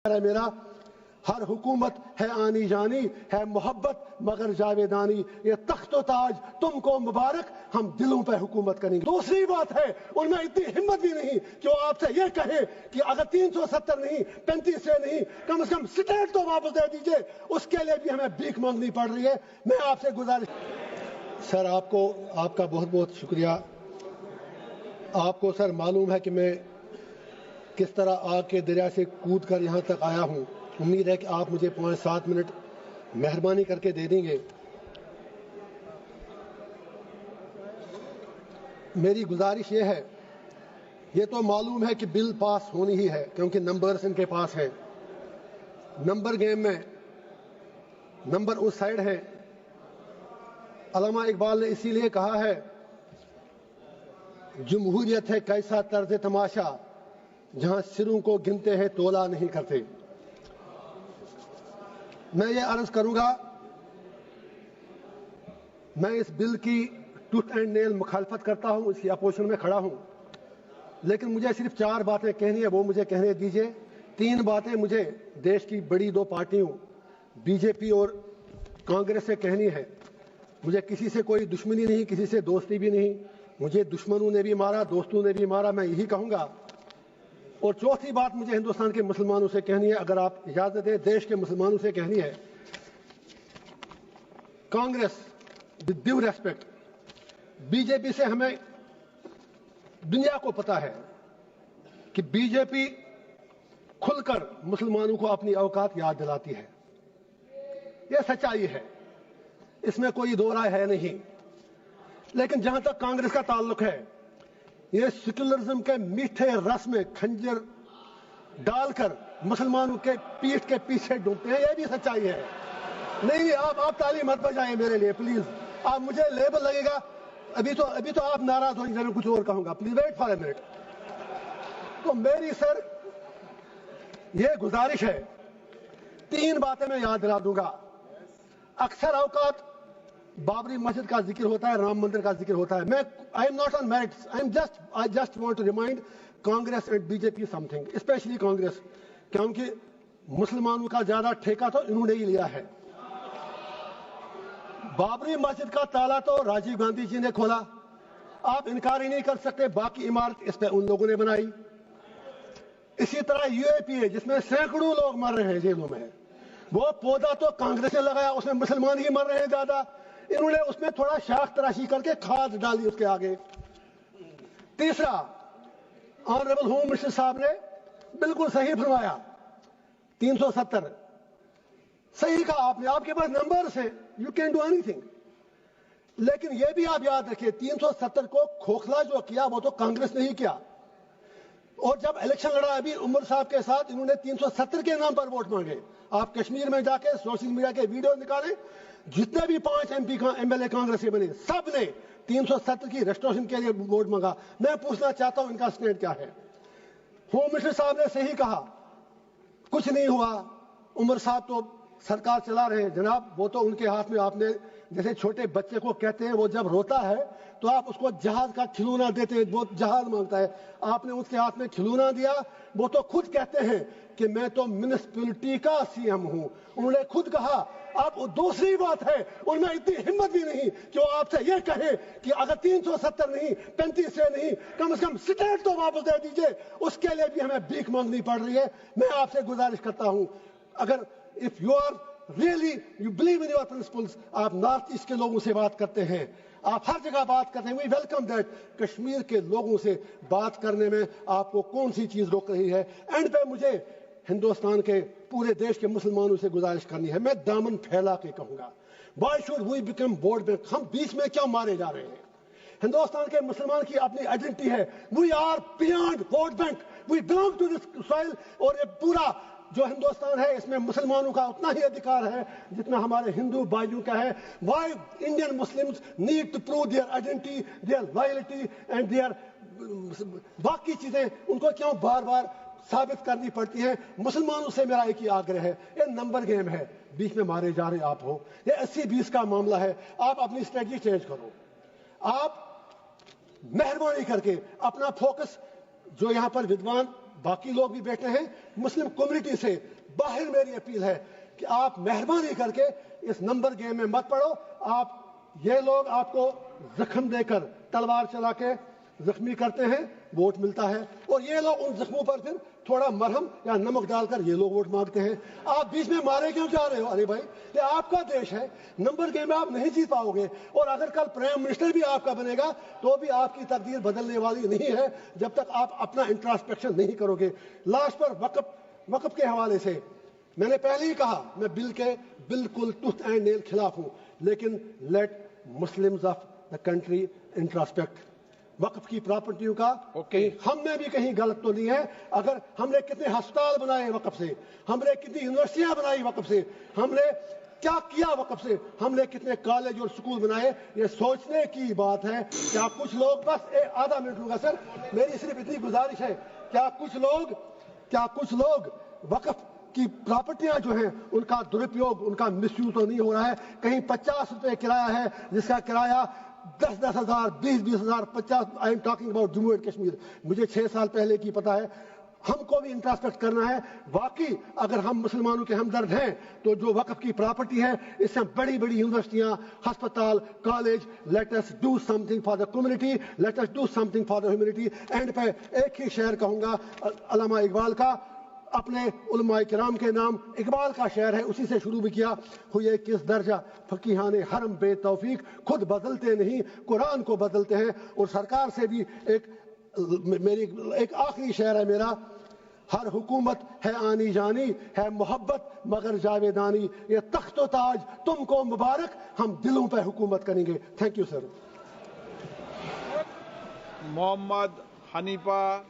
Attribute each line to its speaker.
Speaker 1: है मेरा, हर हुकूमत है आनी जानी, है मोहब्बत मगर जावेदानी, ये तख्तो ताज तुमको मुबारक, हम दिलों पे हुकूमत करेंगे। दूसरी बात है, उनमें इतनी हिम्मत भी नहीं कि वो आपसे ये कहे कि अगर 370 नहीं 35 से नहीं, कम से कम स्टेट तो वापस दे दीजिए, उसके लिए भी हमें भीख मांगनी पड़ रही है। मैं आपसे गुजारिश, सर आपका बहुत बहुत शुक्रिया। आपको सर मालूम है कि मैं किस तरह आग के दरिया से कूद कर यहाँ तक आया हूँ। उम्मीद है कि आप मुझे 5-7 मिनट मेहरबानी करके दे देंगे। मेरी गुजारिश ये है, ये तो मालूम है कि बिल पास होनी ही है क्योंकि नंबर्स इनके पास है। नंबर गेम में नंबर उस साइड है। अल्लामा इकबाल ने इसीलिए कहा है, जमहूरियत है कैसा तर्ज तमाशा, जहां सिरों को गिनते हैं तोला नहीं करते। मैं ये अर्ज करूंगा, मैं इस बिल की टूथ एंड नेल मुखालफत करता हूं, इसकी अपोजिशन में खड़ा हूं, लेकिन मुझे सिर्फ 4 बातें कहनी है, वो मुझे कहने दीजिए। 3 बातें मुझे देश की बड़ी 2 पार्टियों बीजेपी और कांग्रेस से कहनी है। मुझे किसी से कोई दुश्मनी नहीं, किसी से दोस्ती भी नहीं। मुझे दुश्मनों ने भी मारा, दोस्तों ने भी मारा, मैं यही कहूंगा। और चौथी बात मुझे हिंदुस्तान के मुसलमानों से कहनी है, अगर आप इजाजत दें, देश के मुसलमानों से कहनी है। Congress, with due respect, BJP से हमें दुनिया को पता है कि बीजेपी खुलकर मुसलमानों को अपनी औकात याद दिलाती है। यह सच्चाई है, इसमें कोई दो राय है नहीं। लेकिन जहां तक कांग्रेस का ताल्लुक है, ये सेक्युलरिज्म के मीठे रस में खंजर डालकर मुसलमानों के पीठ के पीछे डूबते हैं। यह भी सच्चाई है। नहीं, आप ताली मत बजाएं मेरे लिए प्लीज। आप मुझे लेबल लगेगा, अभी तो आप नाराज होंगे, मैं कुछ और कहूंगा। Please wait for a minute. तो मेरी सर ये गुजारिश है, 3 बातें मैं याद दिला दूंगा। अक्सर औकात बाबरी मस्जिद का जिक्र होता है, राम मंदिर का जिक्र होता है। मैं I am not on merits, I just want to remind Congress and BJP something, specially Congress, क्योंकि मुसलमानों का ज्यादा ठेका तो इन्होंने ही लिया है। बाबरी मस्जिद का ताला तो राजीव गांधी जी ने खोला, आप इनकार ही नहीं कर सकते। बाकी इमारत इस पे उन लोगों ने बनाई। इसी तरह यूएपीए, जिसमें सैकड़ों लोग मर रहे हैं जेलों में, वो पौधा तो कांग्रेस ने लगाया, उसमें मुसलमान ही मर रहे हैं ज्यादा। इन्होंने उसमें थोड़ा शाख तराशी करके खाद डाली उसके आगे। तीसरा, ऑनरेबल होम मिनिस्टर साहब ने बिल्कुल सही फरमाया, 370 सही कहा आपने, आपके पास नंबर्स हैं, यू कैन डू एनीथिंग। लेकिन यह भी आप याद रखिए, 370 को खोखला जो किया वो तो कांग्रेस ने ही किया। और जब इलेक्शन लड़ा अभी उमर साहब के साथ, इन्होंने 370 के नाम पर वोट मांगे। आप कश्मीर में जाके सोशल मीडिया के वीडियो निकालें, जितने भी 5 एमएलए कांग्रेस के बने, सब ने 370 की रेस्टोरेशन के लिए वोट मांगा। मैं पूछना चाहता हूं इनका स्टैंड क्या है। होम मिनिस्टर साहब ने सही कहा, कुछ नहीं हुआ, उमर साहब तो सरकार चला रहे हैं। जनाब, वो तो उनके हाथ में, आपने जैसे छोटे बच्चे को कहते हैं, वो जब रोता है तो आप उसको जहाज का खिलौना देते हैं, वो जहाज मांगता है, आपने उसके हाथ में खिलौना दिया। वो तो खुद कहते हैं कि मैं तो म्युनिसिपैलिटी का सीएम हूं, उन्होंने खुद कहा। अब दूसरी बात है, उनमें इतनी हिम्मत भी नहीं कि वो आपसे ये कहे कि अगर 370 नहीं 35 से नहीं, कम से कम स्टेट तो वापस दे दीजिए, उसके लिए भी हमें भीख मांगनी पड़ रही है। मैं आपसे गुजारिश करता हूं, अगर if you are really you believe in your principles, आप नॉर्थ ईस्ट के लोगों से बात करते हैं, आप हर जगह बात करते हैं, वी वेलकम दैट। कश्मीर के लोगों से बात करने में आपको कौन सी चीज रोक रही है? एंड पे मुझे हिंदुस्तान के पूरे देश के मुसलमानों से गुजारिश करनी है, मैं दामन फैला के कहूंगा, why should we become vote bank? हम बीच में क्यों मारे जा रहे हैं? हिंदुस्तान के मुसलमान की अपनी आइडेंटिटी है, we are beyond vote bank, we belong to this soil. और ये पूरा जो हिंदुस्तान है, इसमें मुसलमानों का उतना ही अधिकार है जितना हमारे हिंदू भाइयों का है। Why Indian Muslims need to prove their identity, their loyalty and their बाकी चीजें उनको क्यों बार बार साबित करनी पड़ती है? मुसलमानों से मेरा एक ही आग्रह है, ये नंबर गेम है, बीच में मारे जा रहे आप हो, ये 80-20 का मामला है। आप अपनी स्ट्रेटजी चेंज करो, आप मेहरबानी करके अपना फोकस, जो यहां पर विद्वान باقی لوگ بھی بیٹھے ہیں, مسلم کمیونٹی سے باہر میری اپیل ہے کہ آپ مہربانی کر کے اس نمبر گیم میں مت پڑو. یہ لوگ آپ کو زخم دے کر تلوار چلا کے زخمی کرتے ہیں, ووٹ ملتا ہے, اور یہ لوگ ان زخموں پر پھر تھوڑا مرہم یا نمک ڈال کر یہ لوگ ووٹ مانگتے ہیں. آپ بیچ میں مارے کیوں جا رہے ہو؟ ارے بھائی, یہ آپ کا دیش ہے, نمبر گیم میں آپ نہیں جیت پاؤ گے, اور اگر کل پرائم منسٹر بھی آپ کا بنے گا تو بھی آپ کی تقدیر بدلنے والی نہیں ہے جب تک آپ اپنا انٹراسپیکشن نہیں کرو گے. لاسٹ پر وقف کے حوالے سے میں نے پہلے ہی کہا, میں بل کے بالکل ٹوتھ اینڈ نیل خلاف ہوں, لیکن let Muslims of the country introspect. وقف کی پراپرٹیوں کا ہم نے بھی کہیں غلط تو نہیں ہے. اگر ہم نے کتنے ہسپتال بنائے وقف سے, ہم نے کتنی یونیورسٹیاں بنائی وقف سے, ہم نے کیا کیا وقف سے, ہم نے کتنے کالج اور سکول بنائے, یہ سوچنے کی بات ہے. کیا کچھ لوگ, بس آدھا منٹ لوں گا سر, میری صرف اتنی گزارش ہے, کیا کچھ لوگ وقف کی پراپرٹیاں جو ہیں ان کا درپیوگ, ان کا مس یوز تو نہیں ہو رہا ہے؟ کہیں 50 روپے کرایہ ہے جس کا کرایہ 10,000 20,000 50. I am talking about Jammu and Kashmir, مجھے 6 سال پہلے کی پتہ ہے. ہم کو بھی انٹراسپیکٹ کرنا ہے. واقعی اگر ہم مسلمانوں کے ہمدرد ہیں تو جو وقف کی پراپرٹی ہے اس سے بڑی بڑی یونیورسٹیاں, ہسپتال, college, let us do something for the community, let us do something for the humanity. And پہ ایک ہی شعر کہوں گا علامہ اقبال کا, اپنے علماء کرام کے نام اقبال کا شعر ہے, اسی سے شروع بھی کیا. ہوئے کس درجہ فقیہان حرم بے توفیق, خود بدلتے نہیں قرآن کو بدلتے ہیں. اور سرکار سے بھی ایک آخری شعر ہے میرا, ہر حکومت ہے آنی جانی, ہے محبت مگر جاویدانی, یہ تخت و تاج تم کو مبارک, ہم دلوں پہ حکومت کریں گے. Thank you sir.
Speaker 2: Muhammad Hanifa